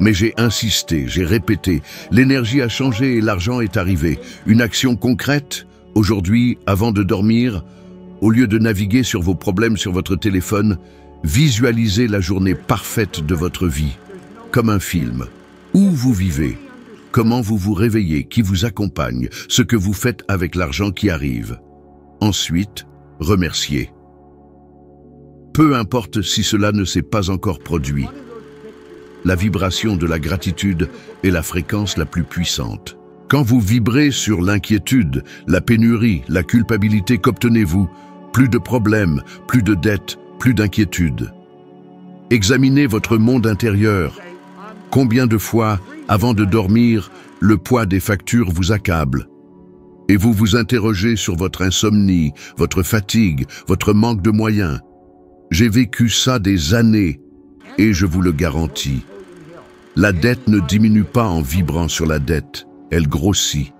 Mais j'ai insisté, j'ai répété. L'énergie a changé et l'argent est arrivé. Une action concrète, aujourd'hui, avant de dormir, au lieu de naviguer sur vos problèmes sur votre téléphone, visualisez la journée parfaite de votre vie, comme un film. Où vous vivez, comment vous vous réveillez, qui vous accompagne, ce que vous faites avec l'argent qui arrive. Ensuite, remerciez. Peu importe si cela ne s'est pas encore produit. La vibration de la gratitude est la fréquence la plus puissante. Quand vous vibrez sur l'inquiétude, la pénurie, la culpabilité, qu'obtenez-vous? Plus de problèmes, plus de dettes, plus d'inquiétude. Examinez votre monde intérieur. Combien de fois, avant de dormir, le poids des factures vous accable? Et vous vous interrogez sur votre insomnie, votre fatigue, votre manque de moyens. J'ai vécu ça des années, et je vous le garantis. La dette ne diminue pas en vibrant sur la dette, elle grossit.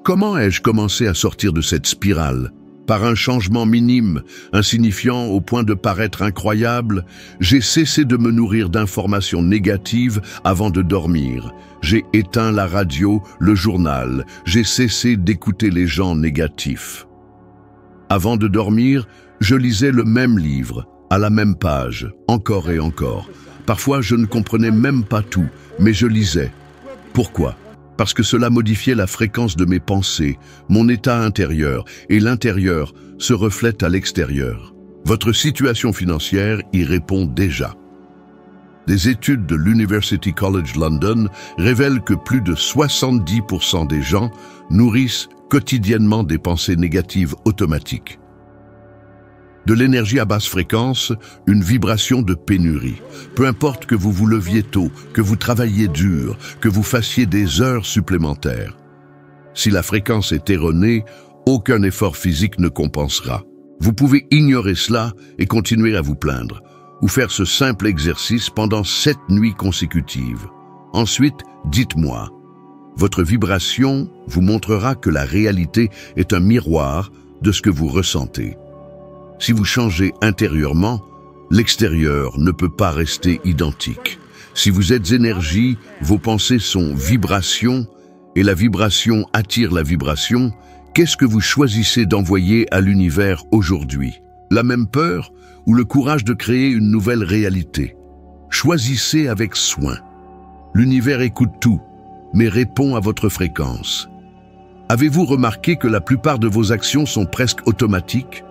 Comment ai-je commencé à sortir de cette spirale? Par un changement minime, insignifiant au point de paraître incroyable, j'ai cessé de me nourrir d'informations négatives avant de dormir. J'ai éteint la radio, le journal, j'ai cessé d'écouter les gens négatifs. Avant de dormir, je lisais le même livre, à la même page, encore et encore. Parfois, je ne comprenais même pas tout, mais je lisais. Pourquoi? Parce que cela modifiait la fréquence de mes pensées, mon état intérieur, et l'intérieur se reflète à l'extérieur. Votre situation financière y répond déjà. Des études de l'University College London révèlent que plus de 70% des gens nourrissent quotidiennement des pensées négatives automatiques. De l'énergie à basse fréquence, une vibration de pénurie. Peu importe que vous vous leviez tôt, que vous travailliez dur, que vous fassiez des heures supplémentaires. Si la fréquence est erronée, aucun effort physique ne compensera. Vous pouvez ignorer cela et continuer à vous plaindre, ou faire ce simple exercice pendant 7 nuits consécutives. Ensuite, dites-moi, votre vibration vous montrera que la réalité est un miroir de ce que vous ressentez. Si vous changez intérieurement, l'extérieur ne peut pas rester identique. Si vous êtes énergie, vos pensées sont vibrations, et la vibration attire la vibration. Qu'est-ce que vous choisissez d'envoyer à l'univers aujourd'hui? La même peur ou le courage de créer une nouvelle réalité? Choisissez avec soin. L'univers écoute tout, mais répond à votre fréquence. Avez-vous remarqué que la plupart de vos actions sont presque automatiques?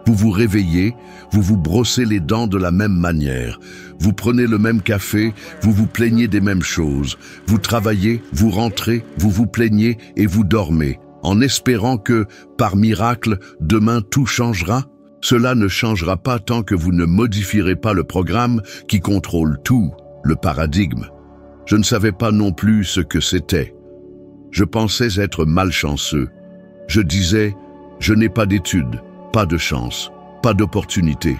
Vous vous réveillez, vous vous brossez les dents de la même manière. Vous prenez le même café, vous vous plaignez des mêmes choses. Vous travaillez, vous rentrez, vous vous plaignez et vous dormez, en espérant que, par miracle, demain tout changera. Cela ne changera pas tant que vous ne modifierez pas le programme qui contrôle tout, le paradigme. Je ne savais pas non plus ce que c'était. Je pensais être malchanceux. Je disais, je n'ai pas d'études. Pas de chance, pas d'opportunité.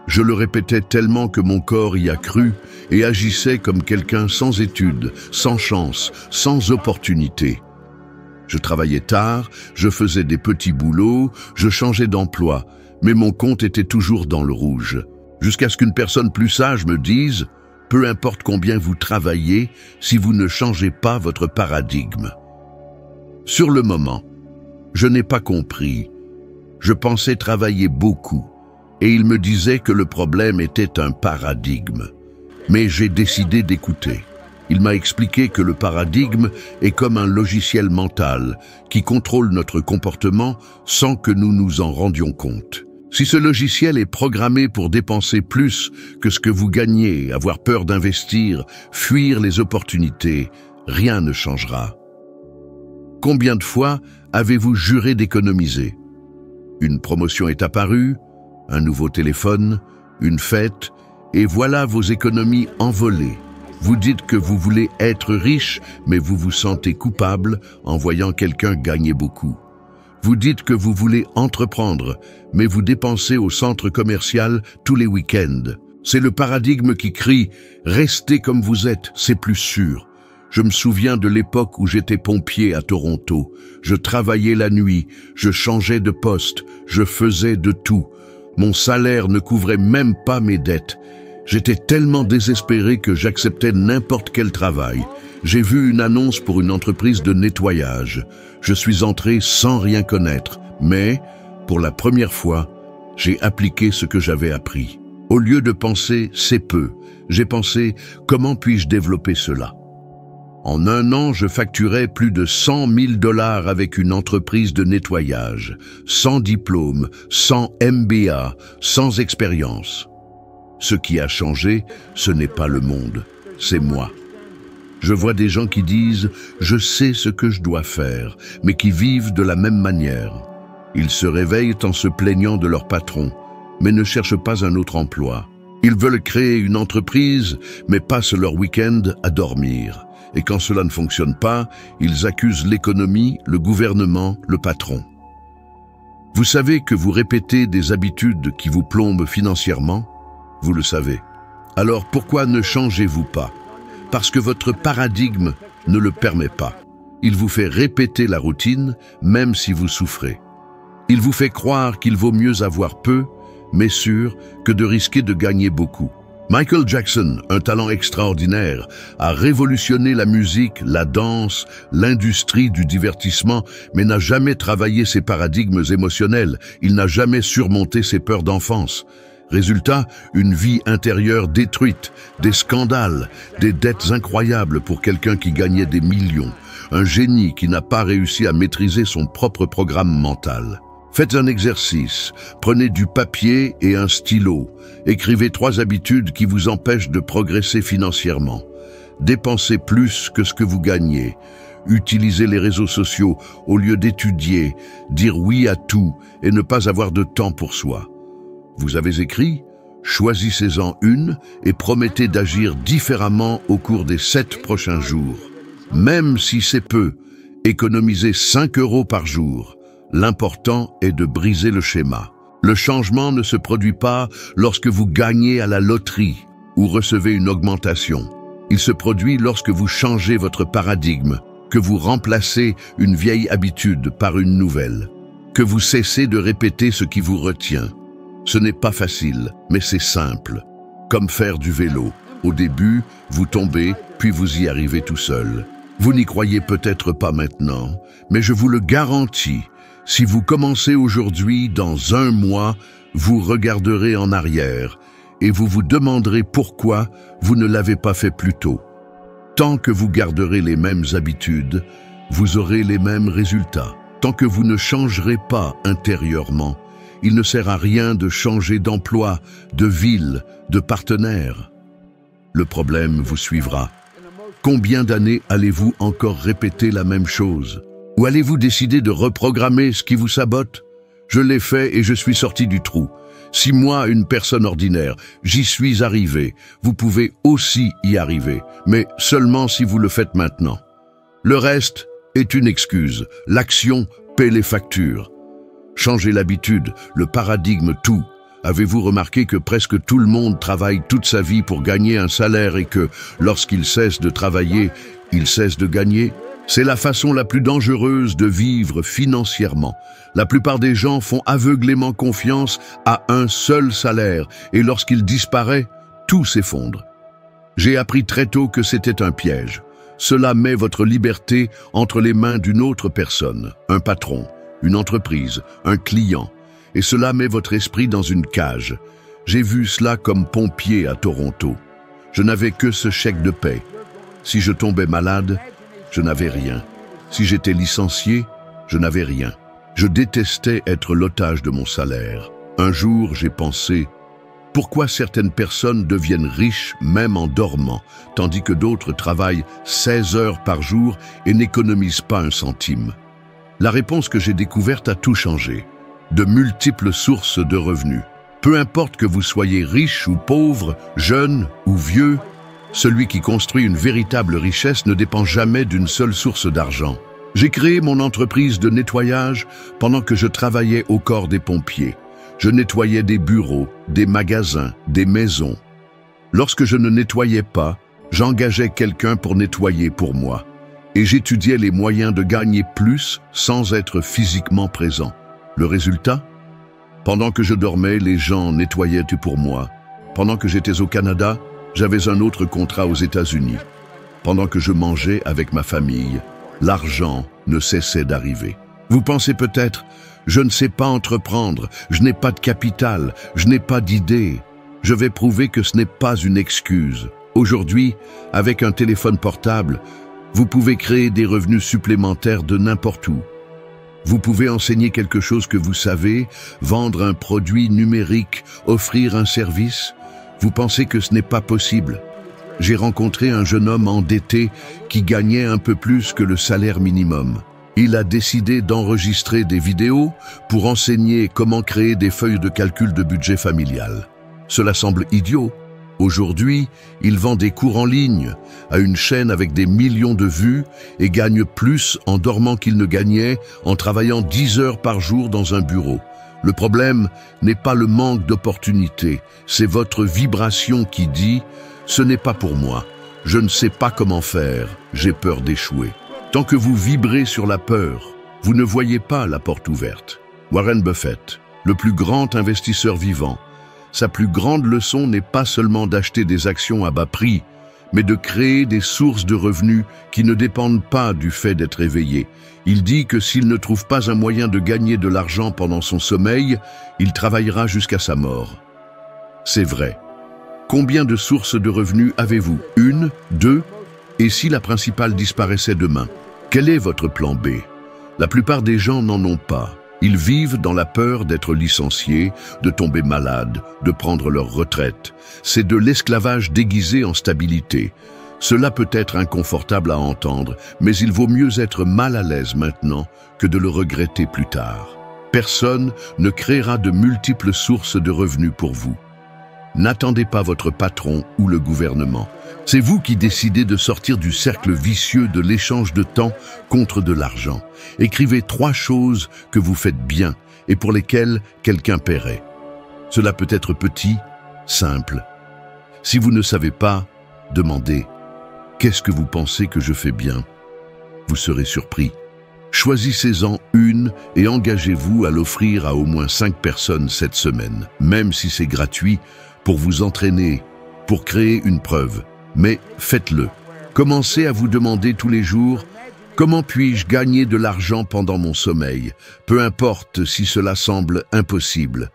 Je le répétais tellement que mon corps y a cru et agissait comme quelqu'un sans études, sans chance, sans opportunité. Je travaillais tard, je faisais des petits boulots, je changeais d'emploi, mais mon compte était toujours dans le rouge. Jusqu'à ce qu'une personne plus sage me dise « Peu importe combien vous travaillez, si vous ne changez pas votre paradigme. » Sur le moment, je n'ai pas compris. Je pensais travailler beaucoup, et il me disait que le problème était un paradigme. Mais j'ai décidé d'écouter. Il m'a expliqué que le paradigme est comme un logiciel mental qui contrôle notre comportement sans que nous nous en rendions compte. Si ce logiciel est programmé pour dépenser plus que ce que vous gagnez, avoir peur d'investir, fuir les opportunités, rien ne changera. Combien de fois avez-vous juré d'économiser? Une promotion est apparue, un nouveau téléphone, une fête, et voilà vos économies envolées. Vous dites que vous voulez être riche, mais vous vous sentez coupable en voyant quelqu'un gagner beaucoup. Vous dites que vous voulez entreprendre, mais vous dépensez au centre commercial tous les week-ends. C'est le paradigme qui crie « Restez comme vous êtes, c'est plus sûr ». Je me souviens de l'époque où j'étais pompier à Toronto. Je travaillais la nuit, je changeais de poste, je faisais de tout. Mon salaire ne couvrait même pas mes dettes. J'étais tellement désespéré que j'acceptais n'importe quel travail. J'ai vu une annonce pour une entreprise de nettoyage. Je suis entré sans rien connaître, mais, pour la première fois, j'ai appliqué ce que j'avais appris. Au lieu de penser « c'est peu », j'ai pensé « comment puis-je développer cela ?» En un an, je facturais plus de 100 000 $ avec une entreprise de nettoyage, sans diplôme, sans MBA, sans expérience. Ce qui a changé, ce n'est pas le monde, c'est moi. Je vois des gens qui disent « je sais ce que je dois faire », mais qui vivent de la même manière. Ils se réveillent en se plaignant de leur patron, mais ne cherchent pas un autre emploi. Ils veulent créer une entreprise, mais passent leur week-end à dormir. Et quand cela ne fonctionne pas, ils accusent l'économie, le gouvernement, le patron. Vous savez que vous répétez des habitudes qui vous plombent financièrement? Vous le savez. Alors pourquoi ne changez-vous pas? Parce que votre paradigme ne le permet pas. Il vous fait répéter la routine, même si vous souffrez. Il vous fait croire qu'il vaut mieux avoir peu, mais sûr, que de risquer de gagner beaucoup. Michael Jackson, un talent extraordinaire, a révolutionné la musique, la danse, l'industrie du divertissement, mais n'a jamais travaillé ses paradigmes émotionnels. Il n'a jamais surmonté ses peurs d'enfance. Résultat, une vie intérieure détruite, des scandales, des dettes incroyables pour quelqu'un qui gagnait des millions, un génie qui n'a pas réussi à maîtriser son propre programme mental. Faites un exercice, prenez du papier et un stylo, écrivez 3 habitudes qui vous empêchent de progresser financièrement. Dépensez plus que ce que vous gagnez, utilisez les réseaux sociaux au lieu d'étudier, dire oui à tout et ne pas avoir de temps pour soi. Vous avez écrit? Choisissez-en une et promettez d'agir différemment au cours des 7 prochains jours. Même si c'est peu, économisez 5 € par jour. L'important est de briser le schéma. Le changement ne se produit pas lorsque vous gagnez à la loterie ou recevez une augmentation. Il se produit lorsque vous changez votre paradigme, que vous remplacez une vieille habitude par une nouvelle, que vous cessez de répéter ce qui vous retient. Ce n'est pas facile, mais c'est simple. Comme faire du vélo. Au début, vous tombez, puis vous y arrivez tout seul. Vous n'y croyez peut-être pas maintenant, mais je vous le garantis, si vous commencez aujourd'hui, dans 1 mois, vous regarderez en arrière et vous vous demanderez pourquoi vous ne l'avez pas fait plus tôt. Tant que vous garderez les mêmes habitudes, vous aurez les mêmes résultats. Tant que vous ne changerez pas intérieurement, il ne sert à rien de changer d'emploi, de ville, de partenaire. Le problème vous suivra. Combien d'années allez-vous encore répéter la même chose? Ou allez-vous décider de reprogrammer ce qui vous sabote? Je l'ai fait et je suis sorti du trou. Si moi, une personne ordinaire, j'y suis arrivé, vous pouvez aussi y arriver, mais seulement si vous le faites maintenant. Le reste est une excuse. L'action paie les factures. Changez l'habitude, le paradigme, tout. Avez-vous remarqué que presque tout le monde travaille toute sa vie pour gagner un salaire et que, lorsqu'il cesse de travailler, il cesse de gagner? C'est la façon la plus dangereuse de vivre financièrement. La plupart des gens font aveuglément confiance à un seul salaire et lorsqu'il disparaît, tout s'effondre. J'ai appris très tôt que c'était un piège. Cela met votre liberté entre les mains d'une autre personne, un patron, une entreprise, un client, et cela met votre esprit dans une cage. J'ai vu cela comme pompier à Toronto. Je n'avais que ce chèque de paie. Si je tombais malade, je n'avais rien. Si j'étais licencié, je n'avais rien. Je détestais être l'otage de mon salaire. Un jour, j'ai pensé, pourquoi certaines personnes deviennent riches même en dormant, tandis que d'autres travaillent 16 heures par jour et n'économisent pas un centime? La réponse que j'ai découverte a tout changé. De multiples sources de revenus. Peu importe que vous soyez riche ou pauvre, jeune ou vieux, celui qui construit une véritable richesse ne dépend jamais d'une seule source d'argent. J'ai créé mon entreprise de nettoyage pendant que je travaillais au corps des pompiers. Je nettoyais des bureaux, des magasins, des maisons. Lorsque je ne nettoyais pas, j'engageais quelqu'un pour nettoyer pour moi. Et j'étudiais les moyens de gagner plus sans être physiquement présent. Le résultat? Pendant que je dormais, les gens nettoyaient pour moi. Pendant que j'étais au Canada, j'avais un autre contrat aux États-Unis. Pendant que je mangeais avec ma famille, l'argent ne cessait d'arriver. Vous pensez peut-être, je ne sais pas entreprendre, je n'ai pas de capital, je n'ai pas d'idée. Je vais prouver que ce n'est pas une excuse. Aujourd'hui, avec un téléphone portable, vous pouvez créer des revenus supplémentaires de n'importe où. Vous pouvez enseigner quelque chose que vous savez, vendre un produit numérique, offrir un service. Vous pensez que ce n'est pas possible. J'ai rencontré un jeune homme endetté qui gagnait un peu plus que le salaire minimum. Il a décidé d'enregistrer des vidéos pour enseigner comment créer des feuilles de calcul de budget familial. Cela semble idiot. Aujourd'hui, il vend des cours en ligne à une chaîne avec des millions de vues et gagne plus en dormant qu'il ne gagnait en travaillant 10 heures par jour dans un bureau. Le problème n'est pas le manque d'opportunités, c'est votre vibration qui dit « ce n'est pas pour moi, je ne sais pas comment faire, j'ai peur d'échouer ». Tant que vous vibrez sur la peur, vous ne voyez pas la porte ouverte. Warren Buffett, le plus grand investisseur vivant, sa plus grande leçon n'est pas seulement d'acheter des actions à bas prix, mais de créer des sources de revenus qui ne dépendent pas du fait d'être éveillé. Il dit que s'il ne trouve pas un moyen de gagner de l'argent pendant son sommeil, il travaillera jusqu'à sa mort. C'est vrai. Combien de sources de revenus avez-vous? 1, 2? Et si la principale disparaissait demain? Quel est votre plan B? La plupart des gens n'en ont pas. Ils vivent dans la peur d'être licenciés, de tomber malades, de prendre leur retraite. C'est de l'esclavage déguisé en stabilité. Cela peut être inconfortable à entendre, mais il vaut mieux être mal à l'aise maintenant que de le regretter plus tard. Personne ne créera de multiples sources de revenus pour vous. N'attendez pas votre patron ou le gouvernement. C'est vous qui décidez de sortir du cercle vicieux de l'échange de temps contre de l'argent. Écrivez 3 choses que vous faites bien et pour lesquelles quelqu'un paierait. Cela peut être petit, simple. Si vous ne savez pas, demandez « Qu'est-ce que vous pensez que je fais bien ?» Vous serez surpris. Choisissez-en une et engagez-vous à l'offrir à au moins 5 personnes cette semaine, même si c'est gratuit, pour vous entraîner, pour créer une preuve. Mais faites-le. Commencez à vous demander tous les jours « Comment puis-je gagner de l'argent pendant mon sommeil ?» Peu importe si cela semble impossible,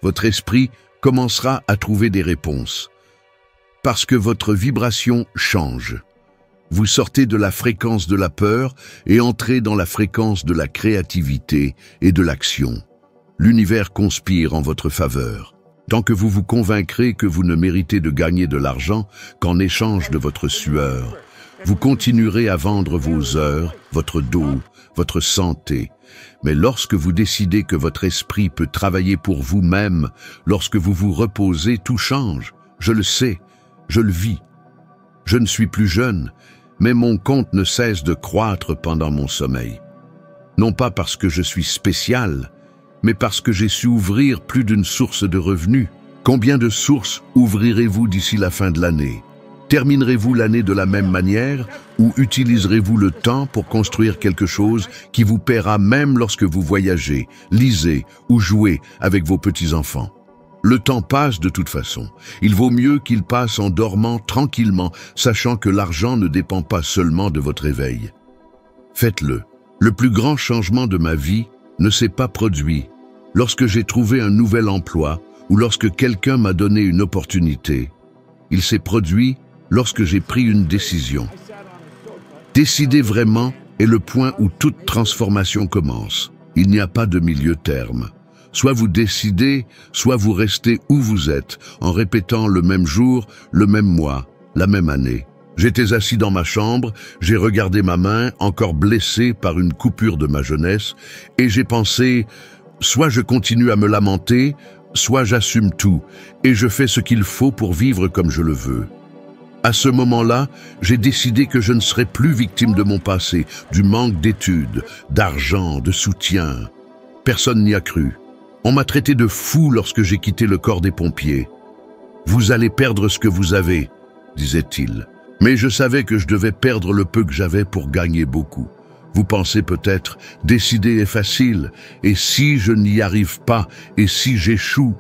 votre esprit commencera à trouver des réponses. Parce que votre vibration change. Vous sortez de la fréquence de la peur et entrez dans la fréquence de la créativité et de l'action. L'univers conspire en votre faveur. Tant que vous vous convaincrez que vous ne méritez de gagner de l'argent qu'en échange de votre sueur, vous continuerez à vendre vos heures, votre dos, votre santé. Mais lorsque vous décidez que votre esprit peut travailler pour vous-même, lorsque vous vous reposez, tout change. Je le sais, je le vis. Je ne suis plus jeune, mais mon compte ne cesse de croître pendant mon sommeil. Non pas parce que je suis spécial, mais parce que j'ai su ouvrir plus d'une source de revenus. Combien de sources ouvrirez-vous d'ici la fin de l'année? Terminerez-vous l'année de la même manière ou utiliserez-vous le temps pour construire quelque chose qui vous paiera même lorsque vous voyagez, lisez ou jouez avec vos petits-enfants? Le temps passe de toute façon. Il vaut mieux qu'il passe en dormant tranquillement, sachant que l'argent ne dépend pas seulement de votre éveil. Faites-le. Le plus grand changement de ma vie ne s'est pas produit lorsque j'ai trouvé un nouvel emploi ou lorsque quelqu'un m'a donné une opportunité. Il s'est produit lorsque j'ai pris une décision. Décider vraiment est le point où toute transformation commence. Il n'y a pas de milieu terme. Soit vous décidez, soit vous restez où vous êtes, en répétant le même jour, le même mois, la même année. J'étais assis dans ma chambre, j'ai regardé ma main, encore blessée par une coupure de ma jeunesse, et j'ai pensé, soit je continue à me lamenter, soit j'assume tout, et je fais ce qu'il faut pour vivre comme je le veux. À ce moment-là, j'ai décidé que je ne serais plus victime de mon passé, du manque d'études, d'argent, de soutien. Personne n'y a cru. On m'a traité de fou lorsque j'ai quitté le corps des pompiers. « Vous allez perdre ce que vous avez », disait-il. Mais je savais que je devais perdre le peu que j'avais pour gagner beaucoup. Vous pensez peut-être, décider est facile, et si je n'y arrive pas, et si j'échoue?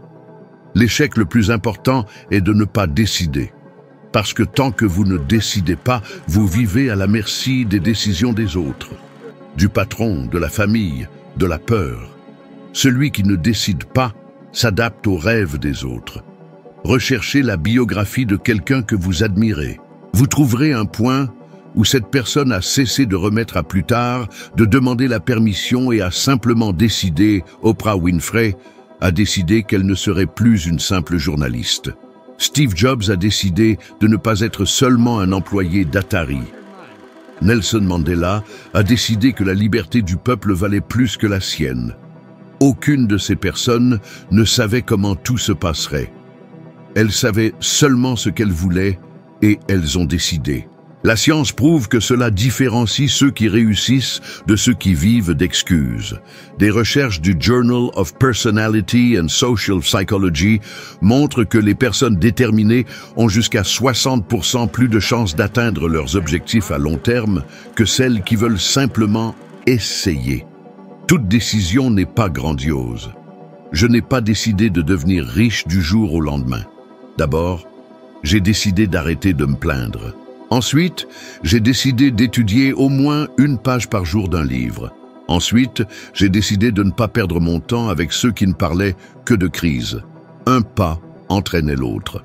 L'échec le plus important est de ne pas décider. Parce que tant que vous ne décidez pas, vous vivez à la merci des décisions des autres, du patron, de la famille, de la peur. Celui qui ne décide pas s'adapte aux rêves des autres. Recherchez la biographie de quelqu'un que vous admirez. Vous trouverez un point où cette personne a cessé de remettre à plus tard, de demander la permission et a simplement décidé, Oprah Winfrey a décidé qu'elle ne serait plus une simple journaliste. Steve Jobs a décidé de ne pas être seulement un employé d'Atari. Nelson Mandela a décidé que la liberté du peuple valait plus que la sienne. Aucune de ces personnes ne savait comment tout se passerait. Elles savaient seulement ce qu'elles voulaient et elles ont décidé. La science prouve que cela différencie ceux qui réussissent de ceux qui vivent d'excuses. Des recherches du Journal of Personality and Social Psychology montrent que les personnes déterminées ont jusqu'à 60% plus de chances d'atteindre leurs objectifs à long terme que celles qui veulent simplement essayer. Toute décision n'est pas grandiose. Je n'ai pas décidé de devenir riche du jour au lendemain. D'abord, j'ai décidé d'arrêter de me plaindre. Ensuite, j'ai décidé d'étudier au moins une page par jour d'un livre. Ensuite, j'ai décidé de ne pas perdre mon temps avec ceux qui ne parlaient que de crise. Un pas entraînait l'autre.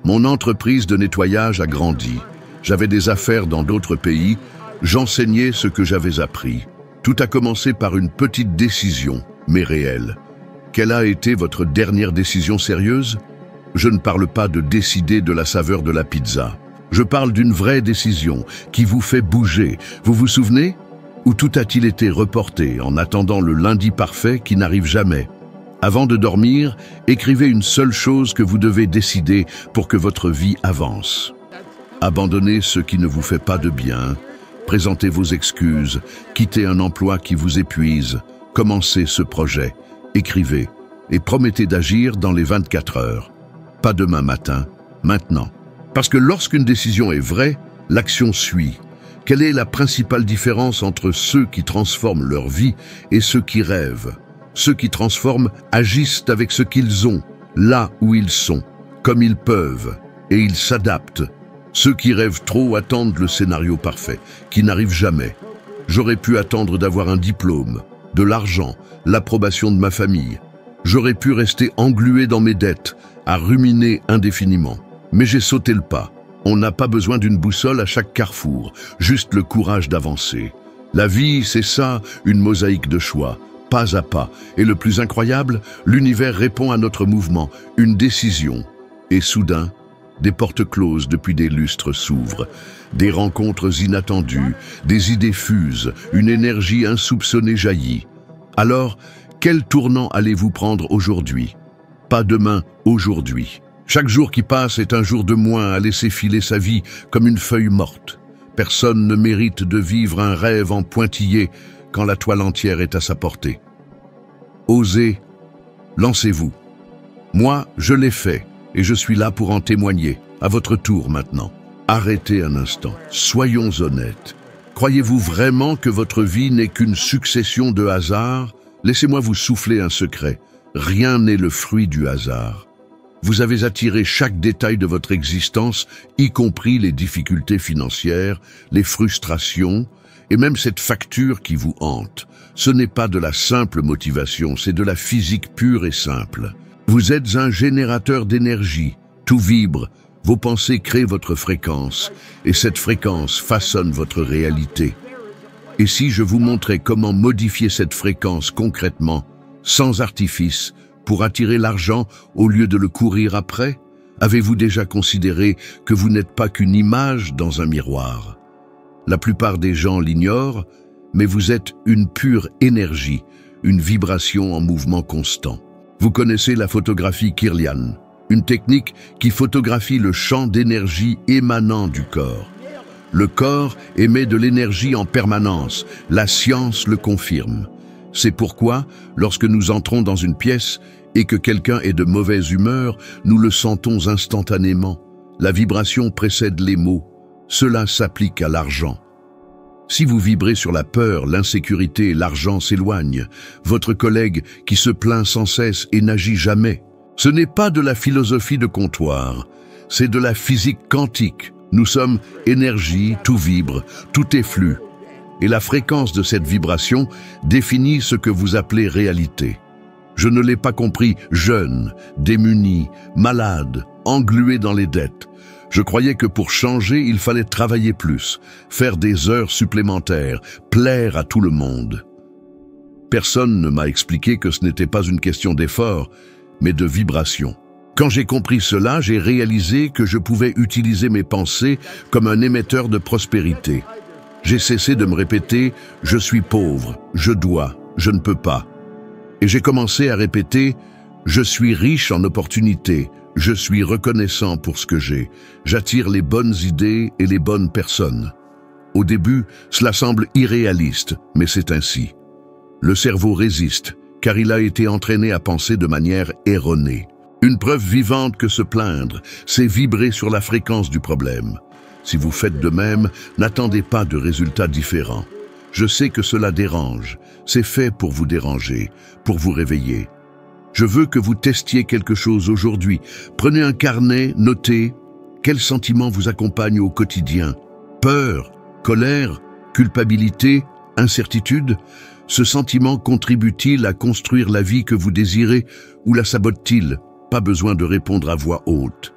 Mon entreprise de nettoyage a grandi. J'avais des affaires dans d'autres pays. J'enseignais ce que j'avais appris. Tout a commencé par une petite décision, mais réelle. Quelle a été votre dernière décision sérieuse? Je ne parle pas de décider de la saveur de la pizza. Je parle d'une vraie décision qui vous fait bouger. Vous vous souvenez? Ou tout a-t-il été reporté en attendant le lundi parfait qui n'arrive jamais? Avant de dormir, écrivez une seule chose que vous devez décider pour que votre vie avance. Abandonnez ce qui ne vous fait pas de bien. Présentez vos excuses. Quittez un emploi qui vous épuise. Commencez ce projet. Écrivez et promettez d'agir dans les 24 heures. Pas demain matin, maintenant. Parce que lorsqu'une décision est vraie, l'action suit. Quelle est la principale différence entre ceux qui transforment leur vie et ceux qui rêvent? Ceux qui transforment agissent avec ce qu'ils ont, là où ils sont, comme ils peuvent, et ils s'adaptent. Ceux qui rêvent trop attendent le scénario parfait, qui n'arrive jamais. J'aurais pu attendre d'avoir un diplôme, de l'argent, l'approbation de ma famille. J'aurais pu rester englué dans mes dettes, à ruminer indéfiniment. Mais j'ai sauté le pas. On n'a pas besoin d'une boussole à chaque carrefour, juste le courage d'avancer. La vie, c'est ça, une mosaïque de choix, pas à pas. Et le plus incroyable, l'univers répond à notre mouvement, une décision. Et soudain, des portes closes depuis des lustres s'ouvrent. Des rencontres inattendues, des idées fusent, une énergie insoupçonnée jaillit. Alors, quel tournant allez-vous prendre aujourd'hui? Pas demain, aujourd'hui. Chaque jour qui passe est un jour de moins à laisser filer sa vie comme une feuille morte. Personne ne mérite de vivre un rêve en pointillé quand la toile entière est à sa portée. Osez, lancez-vous. Moi, je l'ai fait et je suis là pour en témoigner. À votre tour maintenant. Arrêtez un instant. Soyons honnêtes. Croyez-vous vraiment que votre vie n'est qu'une succession de hasards? Laissez-moi vous souffler un secret. Rien n'est le fruit du hasard. Vous avez attiré chaque détail de votre existence, y compris les difficultés financières, les frustrations et même cette facture qui vous hante. Ce n'est pas de la simple motivation, c'est de la physique pure et simple. Vous êtes un générateur d'énergie. Tout vibre, vos pensées créent votre fréquence et cette fréquence façonne votre réalité. Et si je vous montrais comment modifier cette fréquence concrètement, sans artifice, pour attirer l'argent au lieu de le courir après? Avez-vous déjà considéré que vous n'êtes pas qu'une image dans un miroir? La plupart des gens l'ignorent, mais vous êtes une pure énergie, une vibration en mouvement constant. Vous connaissez la photographie Kirlian, une technique qui photographie le champ d'énergie émanant du corps. Le corps émet de l'énergie en permanence, la science le confirme. C'est pourquoi, lorsque nous entrons dans une pièce et que quelqu'un est de mauvaise humeur, nous le sentons instantanément. La vibration précède les mots. Cela s'applique à l'argent. Si vous vibrez sur la peur, l'insécurité et l'argent s'éloignent. Votre collègue qui se plaint sans cesse et n'agit jamais. Ce n'est pas de la philosophie de comptoir, c'est de la physique quantique. Nous sommes énergie, tout vibre, tout est flux. Et la fréquence de cette vibration définit ce que vous appelez réalité. Je ne l'ai pas compris jeune, démuni, malade, englué dans les dettes. Je croyais que pour changer, il fallait travailler plus, faire des heures supplémentaires, plaire à tout le monde. Personne ne m'a expliqué que ce n'était pas une question d'effort, mais de vibration. Quand j'ai compris cela, j'ai réalisé que je pouvais utiliser mes pensées comme un émetteur de prospérité. J'ai cessé de me répéter « je suis pauvre, je dois, je ne peux pas ». Et j'ai commencé à répéter « je suis riche en opportunités, je suis reconnaissant pour ce que j'ai, j'attire les bonnes idées et les bonnes personnes ». Au début, cela semble irréaliste, mais c'est ainsi. Le cerveau résiste, car il a été entraîné à penser de manière erronée. Une preuve vivante que se plaindre, c'est vibrer sur la fréquence du problème. Si vous faites de même, n'attendez pas de résultats différents. Je sais que cela dérange, c'est fait pour vous déranger, pour vous réveiller. Je veux que vous testiez quelque chose aujourd'hui. Prenez un carnet, notez. Quels sentiments vous accompagnent au quotidien? Peur, colère, culpabilité, incertitude? Ce sentiment contribue-t-il à construire la vie que vous désirez ou la sabote-t-il? Pas besoin de répondre à voix haute.